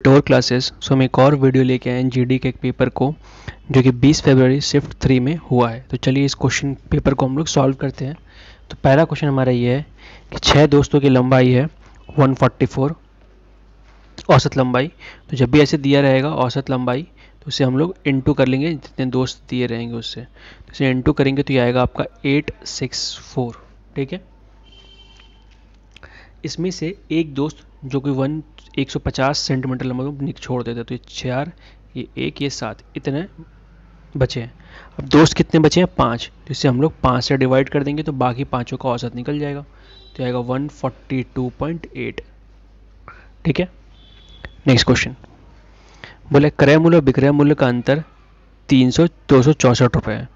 टोर classes. सो हम एक और वीडियो लेके आए हैं जीडी के एक पेपर को जो कि 20 फरवरी शिफ्ट 3 में हुआ है। तो चलिए इस क्वेश्चन पेपर को हम लोग सॉल्व करते हैं। तो पहला क्वेश्चन हमारा ये है कि 6 दोस्तों की लंबाई है 144 औसत लंबाई। तो जब भी ऐसे दिया रहेगा औसत लंबाई तो उसे हम लोग इनटू कर लेंगे जितने दोस्त दिए रहेंगे उससे। तो इसे इनटू करेंगे तो ये आएगा आपका 864। ठीक है, इसमें से एक दोस्त जो कि 150 सेंटीमीटर लंबा छोड़ देता है। तो ये 4, ये 1, ये 7, इतने बचे हैं। अब दोस्त कितने बचे हैं? 5। तो इसे हम लोग 5 से डिवाइड कर देंगे तो बाकी पाँचों का औसत निकल जाएगा। तो आएगा 142.8। ठीक है, नेक्स्ट क्वेश्चन बोले क्रय मूल्य और विक्रय मूल्य का अंतर 264 रुपये है।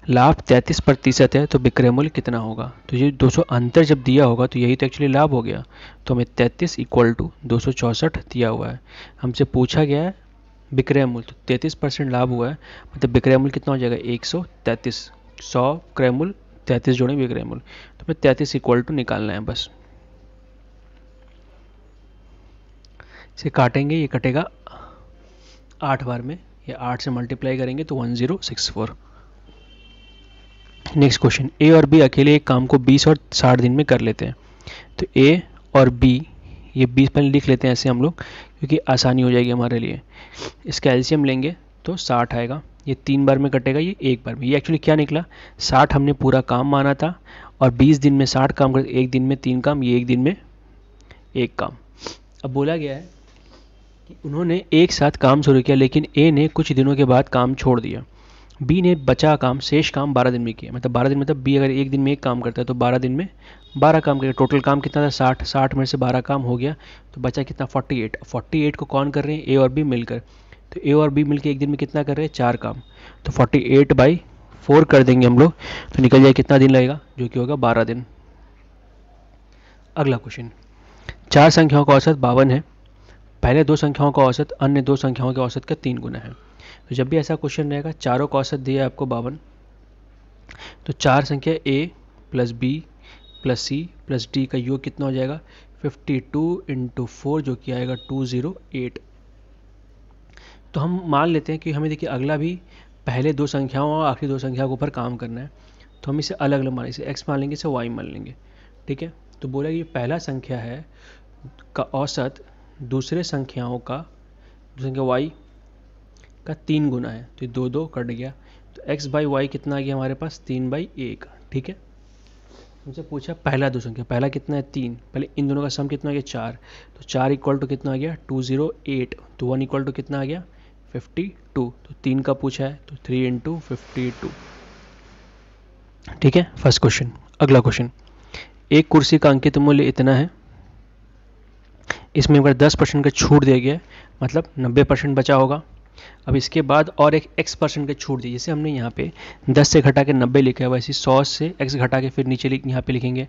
लाभ 33% है तो विक्रय मूल्य कितना होगा? तो ये 200 अंतर जब दिया होगा तो यही तो एक्चुअली लाभ हो गया। तो हमें 33 इक्वल टू 264 दिया हुआ है। हमसे पूछा गया है विक्रय मूल्य, तो 33% लाभ हुआ है मतलब विक्रय मूल्य कितना हो जाएगा? 133। 100 क्रय मूल्य, 33 जोड़ें विक्रय मूल्य, तो हमें 33 इक्वल टू निकालना है बस। इसे काटेंगे, ये कटेगा 8 बार में, या 8 से मल्टीप्लाई करेंगे तो 1064। नेक्स्ट क्वेश्चन, ए और बी अकेले एक काम को 20 और 60 दिन में कर लेते हैं। तो ए और बी, ये 20 पहले लिख लेते हैं ऐसे हम लोग क्योंकि आसानी हो जाएगी हमारे लिए। इसका एलसीएम लेंगे तो 60 आएगा। ये 3 बार में कटेगा, ये 1 बार में। ये एक्चुअली क्या निकला? 60 हमने पूरा काम माना था और 20 दिन में 60 काम करते, एक दिन में 3 काम, ये एक दिन में 1 काम। अब बोला गया है कि उन्होंने एक साथ काम शुरू किया लेकिन ए ने कुछ दिनों के बाद काम छोड़ दिया। बी ने बचा काम, शेष काम 12 दिन में किया। मतलब 12 दिन मतलब बी अगर एक दिन में एक काम करता है तो 12 दिन में 12 काम करेगा। टोटल काम कितना था? 60। 60 में से 12 काम हो गया तो बचा कितना? 48। 48 को कौन कर रहे हैं? ए और बी मिलकर। तो ए और बी मिलकर एक दिन में कितना कर रहे हैं? 4 काम। तो 48/4 कर देंगे हम लोग तो निकल जाए कितना दिन लगेगा? जो कि होगा 12 दिन। अगला क्वेश्चन, 4 संख्याओं का औसत 52 है। पहले 2 संख्याओं का औसत अन्य 2 संख्याओं के औसत का 3 गुना है। तो जब भी ऐसा क्वेश्चन रहेगा, चारों का औसत दिया है आपको 52, तो 4 संख्या a plus b plus c plus d का योग कितना हो जाएगा? 52 × 4 जो कि आएगा 208। तो हम मान लेते हैं कि हमें देखिए अगला भी पहले 2 संख्याओं और आखिरी 2 संख्या के ऊपर काम करना है। तो हम इसे अलग अलग मान, इसे x मान लेंगे, इसे y मान लेंगे। ठीक है, तो बोला कि पहला संख्या है का औसत दूसरे संख्याओं का, संख्या y का 3 गुना है। तो 2 2 कट गया तो x/y कितना आ गया हमारे पास? 3/1। ठीक है, मुझसे पूछा पहला 2 संख्या, पहला कितना है? 3। पहले इन दोनों का सम कितना आ गया? 4। तो 4 इक्वल टू कितना आ गया? 208। तो 1 इक्वल टू कितना आ गया? 52। तो 3 का पूछा है तो 3 × 52। ठीक है, फर्स्ट क्वेश्चन। अगला क्वेश्चन, एक कुर्सी का अंकित मूल्य इतना है। इसमें अगर 10% का छूट दिया गया मतलब 90% बचा होगा। अब इसके बाद और एक x% का छूट दी, जैसे हमने यहाँ पे 10 से घटा के 90 लिखा है वैसे 100 से x घटा के फिर नीचे यहाँ पे लिखेंगे।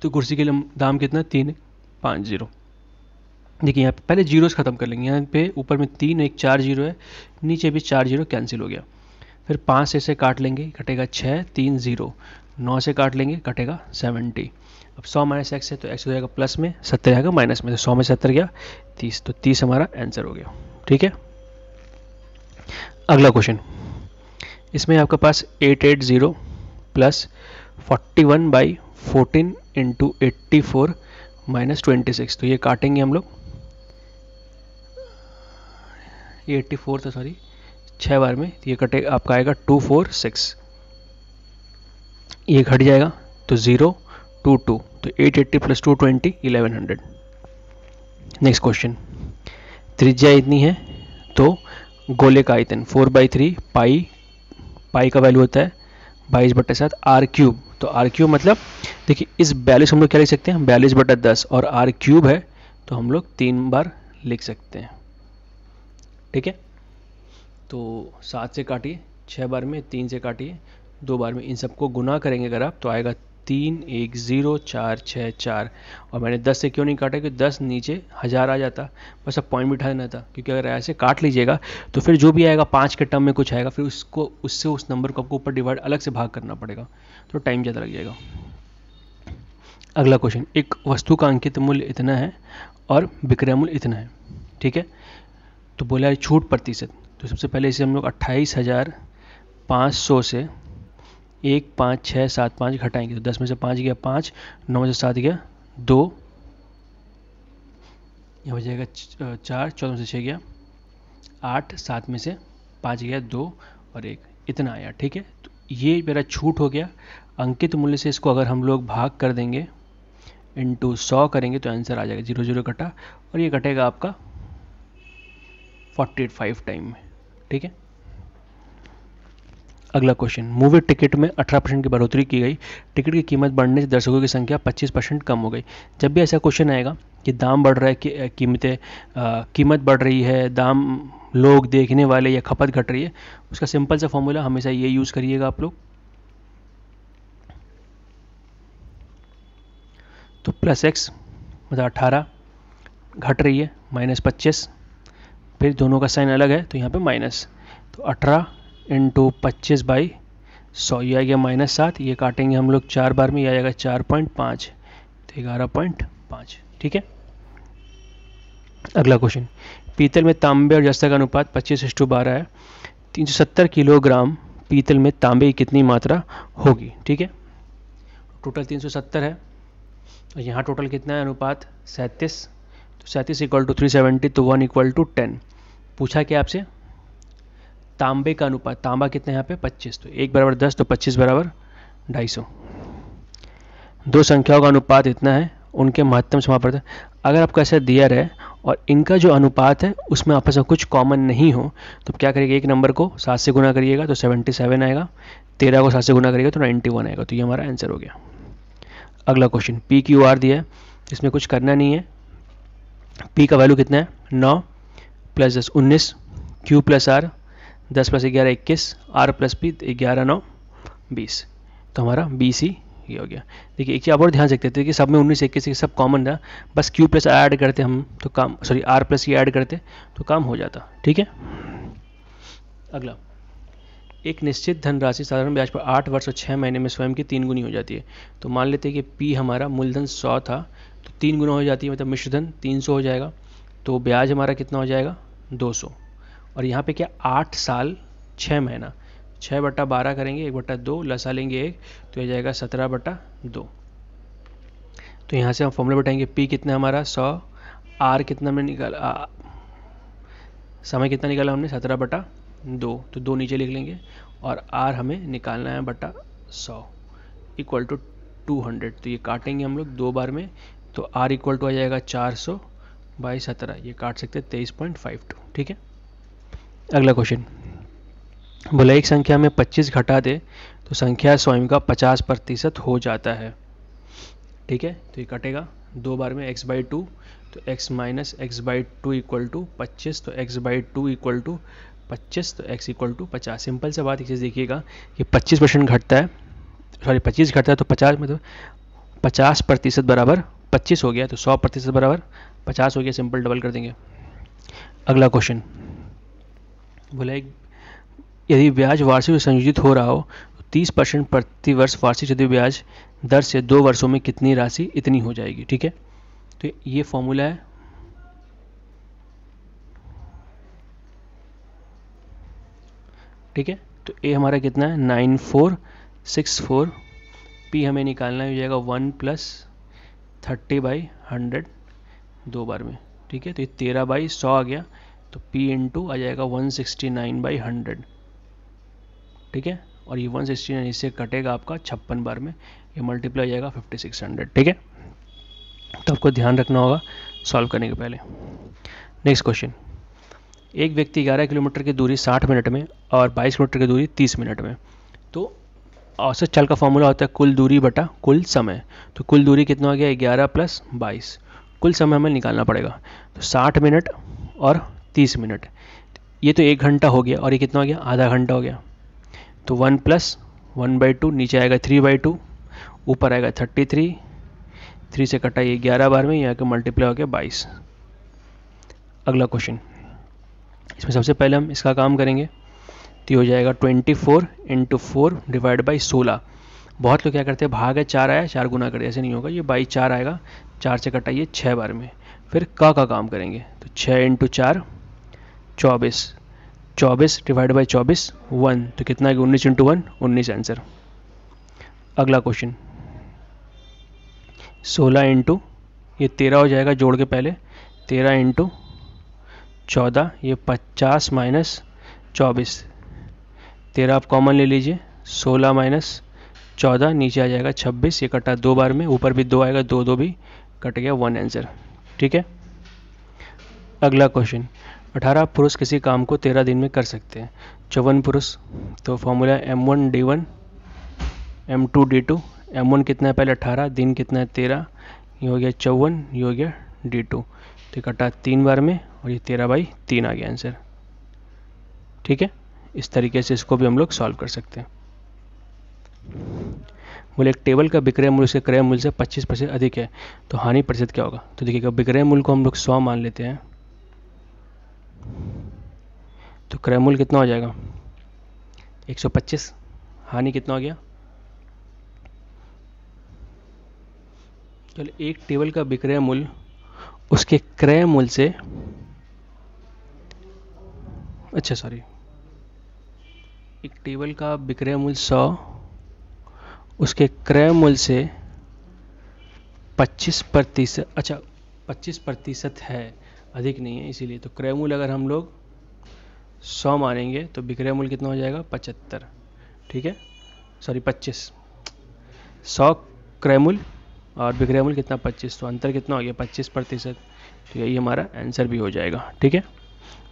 तो कुर्सी के दाम कितना? 350। देखिए यहाँ पे पहले जीरो से ख़त्म कर लेंगे। यहाँ पे ऊपर में 3 एक 4 जीरो है, नीचे भी 4 जीरो कैंसिल हो गया। फिर 5 से काट लेंगे, कटेगा 6, 3 0। 9 से काट लेंगे, कटेगा 70। अब 100 माइनस एक्स है तो एक्स हो जाएगा प्लस में, 70 आएगा माइनस में। तो 100 में 70 गया 30, तो 30 हमारा आंसर हो गया। ठीक है, अगला क्वेश्चन, इसमें आपके पास 880 प्लस 41/14 × 84 माइनस 26। तो ये काटेंगे हम लोग, ये 84 था सॉरी, 6 बार में। तो ये कटेगा आपका आएगा 246। ये घट जाएगा तो 0 2 2। तो 880 प्लस 220 1100। नेक्स्ट क्वेश्चन, त्रिज्या इतनी है तो गोले का आयतन 4/3 पाई का वैल्यू होता है 22/7 r³ तो r³ मतलब देखिए इस 42 हम लोग क्या लिख सकते हैं? 42/10 और r³ है तो हम लोग 3 बार लिख सकते हैं। ठीक है, तो 7 से काटिए, 6 बार में, 3 से काटिए, 2 बार में। इन सबको गुना करेंगे अगर आप तो आएगा 3 1 0 4 6 4। और मैंने 10 से क्यों नहीं काटा? क्योंकि 10 नीचे 1000 आ जाता, बस अब पॉइंट बिठा देना था। क्योंकि अगर ऐसे काट लीजिएगा तो फिर जो भी आएगा 5 के टर्म में कुछ आएगा, फिर उसको उससे उस नंबर को आपको ऊपर डिवाइड अलग से भाग करना पड़ेगा, तो टाइम ज़्यादा लग जाएगा। अगला क्वेश्चन, एक वस्तु का अंकित मूल्य इतना है और विक्रय मूल्य इतना है, ठीक है। तो बोला है छूट प्रतिशत, तो सबसे पहले इसे हम लोग 28,500 से 15675 घटाएंगे। तो 10 में से 5 गया 5, 9 में से 7 गया 2, यह हो जाएगा 4, 14 में से 6 गया 8, 7 में से 5 गया 2 और 1, इतना आया, ठीक है। तो ये मेरा छूट हो गया। अंकित मूल्य से इसको अगर हम लोग भाग कर देंगे इंटू 100 करेंगे तो आंसर आ जाएगा 0 0 कटा, और ये कटेगा आपका 45 टाइम में, ठीक है। अगला क्वेश्चन, मूवी टिकट में 18% की बढ़ोतरी की गई, टिकट की कीमत बढ़ने से दर्शकों की संख्या 25% कम हो गई। जब भी ऐसा क्वेश्चन आएगा कि दाम बढ़ रहा है, कि कीमत बढ़ रही है, दाम लोग देखने वाले या खपत घट रही है, उसका सिंपल सा फॉर्मूला हमेशा ये यूज़ करिएगा आप लोग। तो प्लस एक्स मतलब 18 घट रही है माइनस 25, फिर दोनों का साइन अलग है तो यहाँ पे माइनस, तो 18 इंटू 25/100, ये आ गया -7, ये काटेंगे हम लोग 4 बार में, ये आ जाएगा 4.5, तो 11.5, ठीक है। अगला क्वेश्चन, पीतल में तांबे और जस्ता का अनुपात 25:12 है, 370 किलोग्राम पीतल में तांबे की कितनी मात्रा होगी, ठीक है। टोटल 370 है और यहाँ टोटल कितना है अनुपात 37, तो 37 = 370, तो 1 = 10। पूछा क्या आपसे, तांबे का अनुपात, तांबा कितना है यहाँ पे 25, तो 1 = 10, तो 25 = 250। दो संख्याओं का अनुपात इतना है, उनके महत्तम समापवर्तन। अगर आपको ऐसा दिया रहे और इनका जो अनुपात है उसमें आपस में कुछ कॉमन नहीं हो तो क्या करिएगा, एक नंबर को 7 से गुना करिएगा तो 77 आएगा, 13 को 7 से गुना करिएगा तो 91 आएगा, तो ये हमारा आंसर हो गया। अगला क्वेश्चन, पी क्यू आर दिया है, इसमें कुछ करना नहीं है। पी का वैल्यू कितना है 9 + 10 19, क्यू + आर 10 + 11 21, आर + पी 11 9 20, तो हमारा 20 ही ये हो गया। देखिए एक चीज़ आप और ध्यान सकते थे कि सब में 19 21 सब कॉमन था, बस क्यू + ऐड करते हम तो काम, सॉरी आर + ये ऐड करते तो काम हो जाता, ठीक है। अगला, एक निश्चित धनराशि साधारण ब्याज पर 8 वर्ष और 6 महीने में स्वयं की 3 गुनी हो जाती है। तो मान लेते हैं कि पी हमारा मूलधन 100 था तो 3 गुना हो जाती है, मतलब मिश्रधन 300 हो जाएगा, तो ब्याज हमारा कितना हो जाएगा 200। और यहाँ पे क्या 8 साल 6 महीना, 6/12 करेंगे 1/2, लसा लेंगे 1, तो यह जाएगा 17/2। तो यहाँ से हम फॉर्मूला बताएंगे, पी कितना हमारा 100, आर कितना में निकाला, समय कितना निकाला हमने 17/2, तो 2 नीचे लिख लेंगे, और आर हमें निकालना है बटा 100 = 200, तो ये काटेंगे हम लोग 2 बार में, तो आर = आ जाएगा 400/17, ये काट सकते हैं 23.52, ठीक है। अगला क्वेश्चन, बोला एक संख्या में 25 घटा दे तो संख्या स्वयं का 50% हो जाता है, ठीक है। तो ये कटेगा 2 बार में, x/2, तो x - x/2 = 25, तो x/2 = 25, तो x = 50। सिंपल सा बात, एक चीज़ देखिएगा कि 25% घटता है, सॉरी 25 घटता है तो 50 में, तो 50% बराबर 25 हो गया, तो 100% बराबर 50 हो गया, सिंपल डबल कर देंगे। अगला क्वेश्चन, बोला एक यदि ब्याज वार्षिक संयोजित हो रहा हो तो 30% प्रति वर्ष वार्षिक चक्रवृद्धि ब्याज दर से 2 वर्षों में कितनी राशि इतनी हो जाएगी, ठीक है। तो ये फॉर्मूला है, ठीक है। तो ए हमारा कितना है 9464, पी हमें निकालना हो जाएगा 1 + 30/100 2 बार में, ठीक है। तो ये 13/100 आ गया, तो P इंटू आ जाएगा 169/100, ठीक है। और ये 169 इससे कटेगा आपका 56 बार में, ये मल्टीप्लाई हो जाएगा 5600, ठीक है। तो आपको ध्यान रखना होगा सॉल्व करने के पहले। नेक्स्ट क्वेश्चन, एक व्यक्ति 11 किलोमीटर की दूरी 60 मिनट में और 22 किलोमीटर की दूरी 30 मिनट में, तो औसत चाल का फॉर्मूला होता है कुल दूरी बटा कुल समय। तो कुल दूरी कितना हो गया 11 + 22, कुल समय हमें निकालना पड़ेगा, तो 60 मिनट और 30 मिनट, ये तो 1 घंटा हो गया, और ये कितना हो गया आधा घंटा हो गया, तो 1 + 1/2, नीचे आएगा 3/2, ऊपर आएगा 33, 3 से कटा ये 11 बार में, यहाँ के मल्टीप्लाई हो गया 22। अगला क्वेश्चन, इसमें सबसे पहले हम इसका काम करेंगे, तो हो जाएगा 24 × 4 / 16। बहुत लोग क्या करते हैं, भाग है 4 आया 4 गुना कर, ऐसे नहीं होगा, ये 4 आएगा, 4 से कटा ये 6 बार में, फिर का काम करेंगे, तो 6 इंटू 4 24, 24 डिवाइड बाई 24 1, तो कितना है 19 इंटू 1 19 आंसर। अगला क्वेश्चन 16 इंटू ये 13 हो जाएगा जोड़ के पहले, 13 इंटू 14 ये 50 माइनस 24, 13 आप कॉमन ले लीजिए, 16 माइनस 14 नीचे आ जाएगा 26, ये कटा 2 बार में, ऊपर भी 2 आएगा, 2 2 भी कट गया, 1 आंसर। ठीक है। अगला क्वेश्चन 18 पुरुष किसी काम को 13 दिन में कर सकते हैं, 54 पुरुष, तो formula M1 D1 M2 D2, M1 कितना है पहले 18, दिन कितना है 13, ये हो गया 54, ये हो गया D2, तो कटा 3 बार में और ये 13/3 आ गया आंसर। ठीक है, इस तरीके से इसको भी हम लोग सॉल्व कर सकते हैं। बोले एक टेबल का विक्रय मूल्य उसके क्रय मूल्य से 25% अधिक है तो हानि प्रतिशत क्या होगा। तो देखिएगा विक्रय मूल्य को हम लोग 100 मान लेते हैं, तो क्रय मूल्य कितना हो जाएगा 125, हानि कितना हो गया। चलो एक टेबल का विक्रय मूल्य उसके क्रय मूल्य से, अच्छा सॉरी, एक टेबल का विक्रय मूल्य 100 उसके क्रय मूल्य से 25%, अच्छा 25% है, अधिक नहीं है इसीलिए, तो क्रय मूल्य अगर हम लोग 100 मानेंगे तो विक्रय मूल्य कितना हो जाएगा 75। ठीक है, सॉरी 25, 100 क्रय मूल्य और विक्रय मूल्य कितना 25, तो अंतर कितना हो गया 25%, तो यही हमारा आंसर भी हो जाएगा। ठीक है,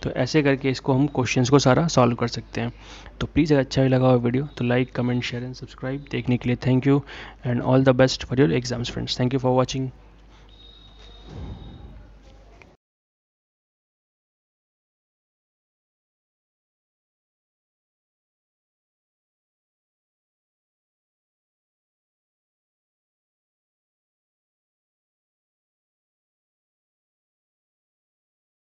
तो ऐसे करके इसको हम क्वेश्चंस को सारा सॉल्व कर सकते हैं। तो प्लीज़ अगर अच्छा लगा हो वीडियो तो like comment share and subscribe. देखने के लिए thank you and all the best for your exams friends. Thank you for watching.